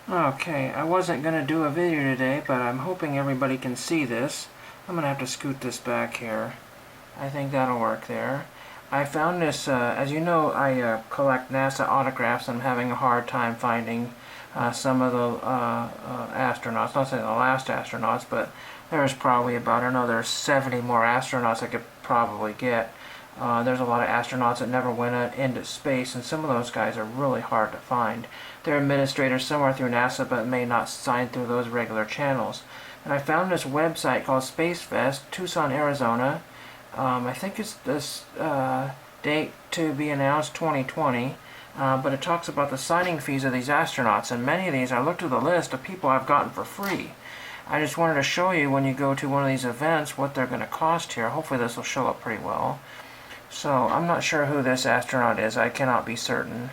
Okay, I wasn't going to do a video today, but I'm hoping everybody can see this. I'm going to have to scoot this back here. I think that'll work there. I found this, as you know, I collect NASA autographs. I'm having a hard time finding some of the astronauts, not saying the last astronauts, but there's probably about, I don't know, there's 70 more astronauts I could probably get. There's a lot of astronauts that never went into space, and some of those guys are really hard to find. They're administrators somewhere through NASA, but may not sign through those regular channels. And I found this website called Space Fest, Tucson, Arizona. I think it's this date to be announced 2020, but it talks about the signing fees of these astronauts, and many of these, I looked at the list of people I've gotten for free. I just wanted to show you when you go to one of these events what they're going to cost here. Hopefully this will show up pretty well. So I'm not sure who this astronaut is. I cannot be certain.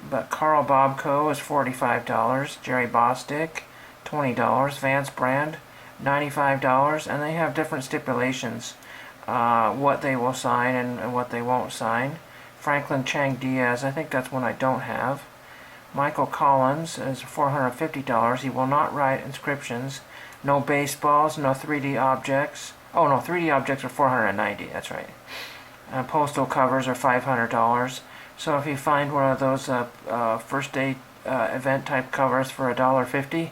But Carl Bobko is $45. Jerry Bostick, $20. Vance Brand, $95. And they have different stipulations. What they will sign and what they won't sign. Franklin Chang Diaz, I think that's one I don't have. Michael Collins is $450. He will not write inscriptions. No baseballs, no 3D objects. Oh no, 3D objects are $490, that's right. Postal covers are $500. So if you find one of those first day event type covers for $1.50,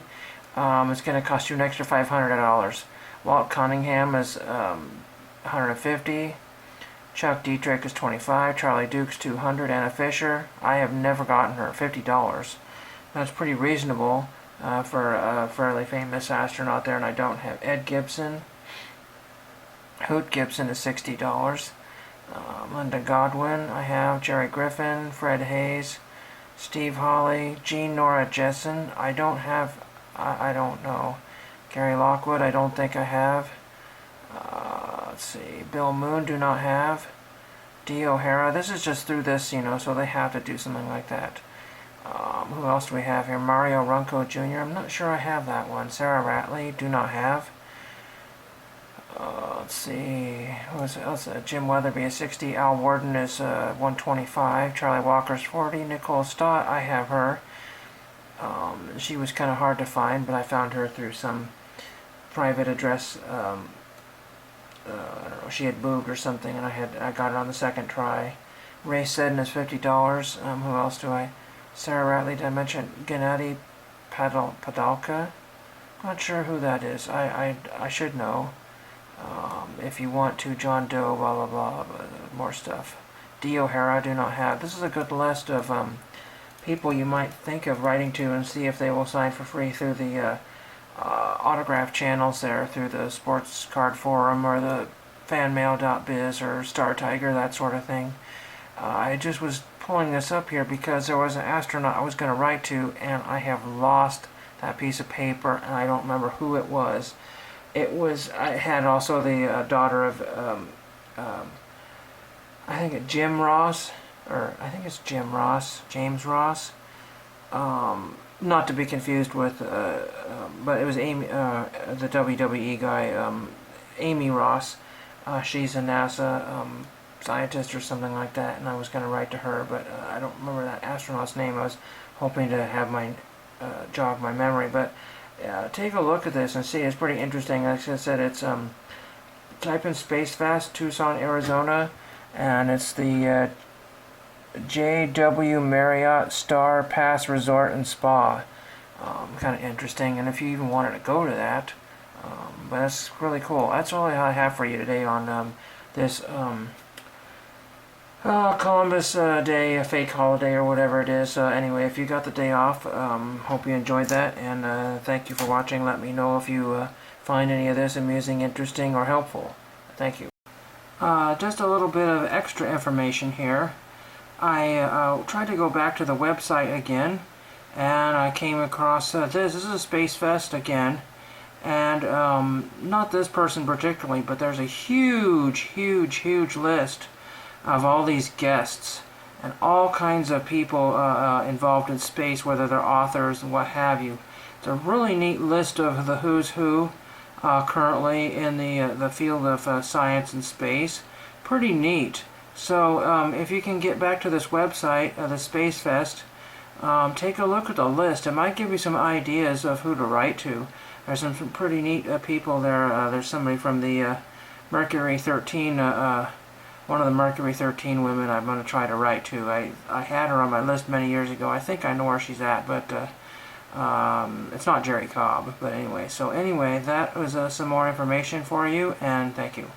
it's going to cost you an extra $500. Walt Cunningham is $150. Chuck Dietrich is $25. Charlie Dukes $200. Anna Fisher, I have never gotten her, $50. That's pretty reasonable for a fairly famous astronaut there, and I don't have. Ed Gibson, Hoot Gibson is $60. Linda Godwin, I have. Jerry Griffin, Fred Hayes, Steve Hawley, Jean Nora Jessen, I don't have. I don't know. Gary Lockwood, I don't think I have. Let's see. Bill Moon, do not have. Dee O'Hara, this is just through this, so they have to do something like that. Who else do we have here? Mario Runco Jr., I'm not sure I have that one. Sarah Ratley, do not have. Let's see, who else? Jim Weatherby is 60. Al Worden is 125. Charlie Walker's 40. Nicole Stott, I have her. She was kind of hard to find, but I found her through some private address. I don't know, she had moved or something, and I got it on the second try. Ray Seddon is $50. Who else do I? Sarah Ratley, did I mention? Gennady Padalka? Not sure who that is. I should know. If you want to, John Doe, blah, blah, blah, more stuff. Dee O'Hara, do not have. This is a good list of people you might think of writing to and see if they will sign for free through the autograph channels there, through the Sports Card Forum or the fanmail.biz or Star Tiger, that sort of thing. I just was pulling this up here because there was an astronaut I was going to write to, and I have lost that piece of paper, and I don't remember who it was. I had also the daughter of, I think it's Jim Ross, James Ross. Not to be confused with, but it was Amy, the WWE guy, Amy Ross. She's a NASA scientist or something like that, and I was going to write to her, but I don't remember that astronaut's name. I was hoping to have jog my memory, but take a look at this and see. It's pretty interesting. Like I said, it's type in Space Fest, Tucson, Arizona, and it's the JW Marriott Star Pass Resort and Spa. Kind of interesting, and if you even wanted to go to that, but that's really cool. That's all I have for you today on this Columbus Day, a fake holiday or whatever it is. Anyway, if you got the day off, hope you enjoyed that, and thank you for watching. Let me know if you find any of this amusing, interesting, or helpful. Thank you. Just a little bit of extra information here. I tried to go back to the website again, and I came across this. This is a Space Fest again, and not this person particularly, but there's a huge list of all these guests and all kinds of people involved in space, whether they're authors and what have you. It's a really neat list of the who's who currently in the field of science and space. Pretty neat. So if you can get back to this website, the Space Fest, take a look at the list. It might give you some ideas of who to write to. There's some pretty neat people there. There's somebody from the Mercury 13, one of the Mercury 13 women I'm going to try to write to. I had her on my list many years ago. I think I know where she's at, but it's not Jerry Cobb. But anyway, that was some more information for you, and thank you.